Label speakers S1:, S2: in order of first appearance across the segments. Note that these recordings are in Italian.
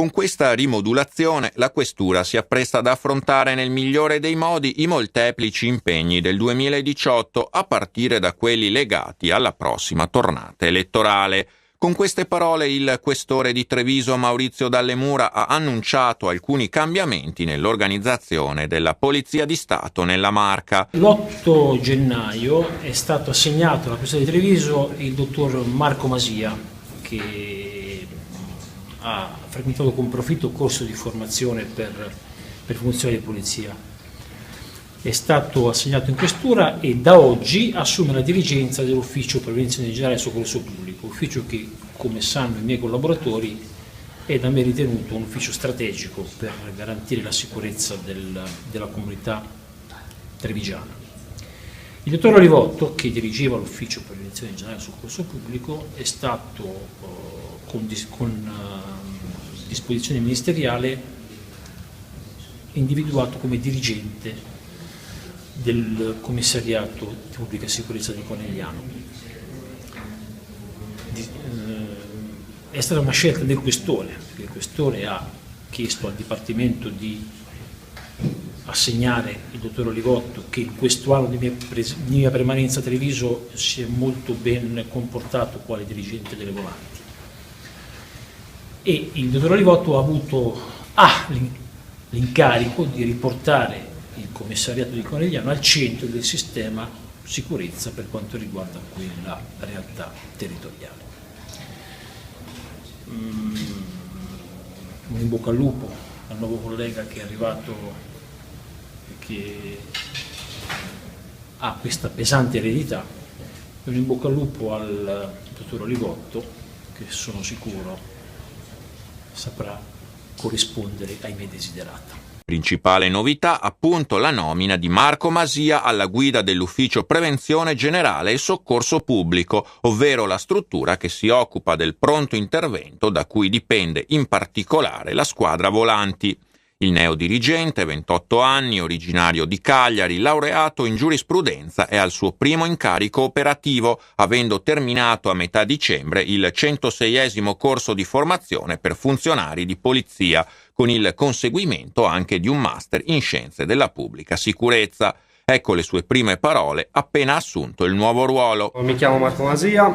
S1: Con questa rimodulazione la Questura si appresta ad affrontare nel migliore dei modi i molteplici impegni del 2018, a partire da quelli legati alla prossima tornata elettorale. Con queste parole il questore di Treviso Maurizio Dalle Mura ha annunciato alcuni cambiamenti nell'organizzazione della Polizia di Stato nella Marca.
S2: L'8 gennaio è stato assegnato alla Questura di Treviso il dottor Marco Masia, che ha frequentato con profitto il corso di formazione per funzioni di polizia. È stato assegnato in questura e da oggi assume la dirigenza dell'Ufficio Prevenzione Generale e Soccorso Pubblico, ufficio che, come sanno i miei collaboratori, è da me ritenuto un ufficio strategico per garantire la sicurezza della comunità trevigiana. Il dottor Olivotto, che dirigeva l'Ufficio Prevenzione Generale e Soccorso Pubblico, è stato con disposizione ministeriale individuato come dirigente del commissariato di pubblica sicurezza di Conegliano. È stata una scelta del questore, perché il questore ha chiesto al Dipartimento di assegnare il dottor Olivotto, che in questo anno di mia permanenza a Treviso si è molto ben comportato quale dirigente delle volanti. E il dottor Olivotto ha l'incarico di riportare il commissariato di Conegliano al centro del sistema sicurezza per quanto riguarda quella realtà territoriale. Un in bocca al lupo al nuovo collega che è arrivato e che ha questa pesante eredità, un in bocca al lupo al dottor Olivotto, che sono sicuro saprà corrispondere ai miei desiderata.
S1: Principale novità, appunto, la nomina di Marco Masia alla guida dell'Ufficio Prevenzione Generale e Soccorso Pubblico, ovvero la struttura che si occupa del pronto intervento da cui dipende in particolare la squadra volanti. Il neodirigente, 28 anni, originario di Cagliari, laureato in giurisprudenza, è al suo primo incarico operativo, avendo terminato a metà dicembre il 106esimo corso di formazione per funzionari di polizia, con il conseguimento anche di un master in scienze della pubblica sicurezza. Ecco le sue prime parole appena assunto il nuovo ruolo.
S3: Mi chiamo Marco Masia,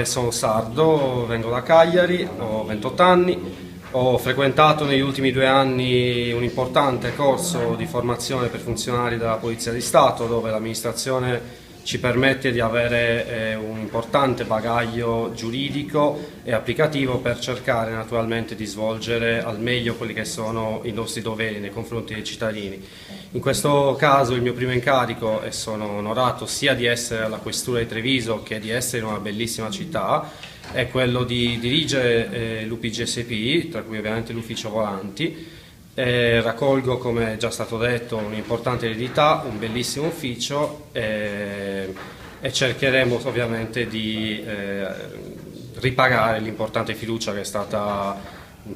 S3: sono sardo, vengo da Cagliari, ho 28 anni. Ho frequentato negli ultimi 2 anni un importante corso di formazione per funzionari della Polizia di Stato, dove l'amministrazione ci permette di avere un importante bagaglio giuridico e applicativo per cercare naturalmente di svolgere al meglio quelli che sono i nostri doveri nei confronti dei cittadini. In questo caso il mio primo incarico, e sono onorato sia di essere alla Questura di Treviso che di essere in una bellissima città, è quello di dirigere l'UPGSP, tra cui ovviamente l'ufficio volanti. Raccolgo, come è già stato detto, un'importante eredità, un bellissimo ufficio e cercheremo ovviamente di ripagare l'importante fiducia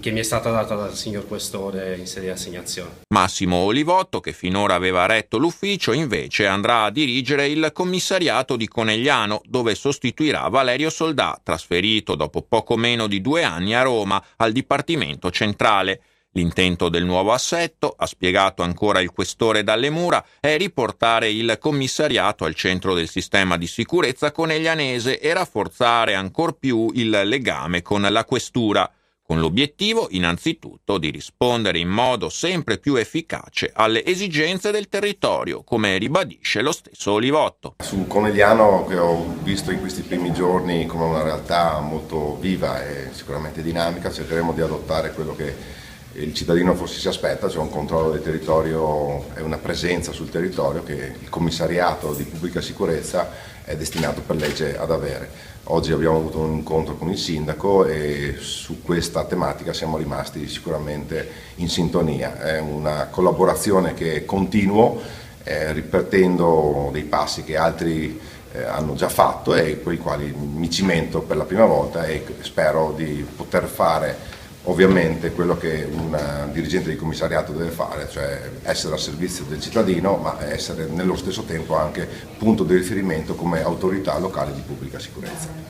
S3: che mi è stata data dal signor Questore in sede di assegnazione.
S1: Massimo Olivotto, che finora aveva retto l'ufficio, invece andrà a dirigere il commissariato di Conegliano, dove sostituirà Valerio Soldà, trasferito dopo poco meno di 2 anni a Roma al Dipartimento Centrale. L'intento del nuovo assetto, ha spiegato ancora il questore Dalle Mura, è riportare il commissariato al centro del sistema di sicurezza coneglianese e rafforzare ancor più il legame con la questura, con l'obiettivo innanzitutto di rispondere in modo sempre più efficace alle esigenze del territorio, come ribadisce lo stesso Olivotto.
S4: Su Conegliano, che ho visto in questi primi giorni come una realtà molto viva e sicuramente dinamica, cercheremo di adottare quello che il cittadino forse si aspetta, cioè un controllo del territorio e una presenza sul territorio che il commissariato di pubblica sicurezza è destinato per legge ad avere. Oggi abbiamo avuto un incontro con il sindaco e su questa tematica siamo rimasti sicuramente in sintonia. È una collaborazione che è continuo, ripetendo dei passi che altri hanno già fatto e con i quali mi cimento per la prima volta e spero di poter fare ovviamente quello che un dirigente di commissariato deve fare, cioè essere al servizio del cittadino, ma essere nello stesso tempo anche punto di riferimento come autorità locale di pubblica sicurezza.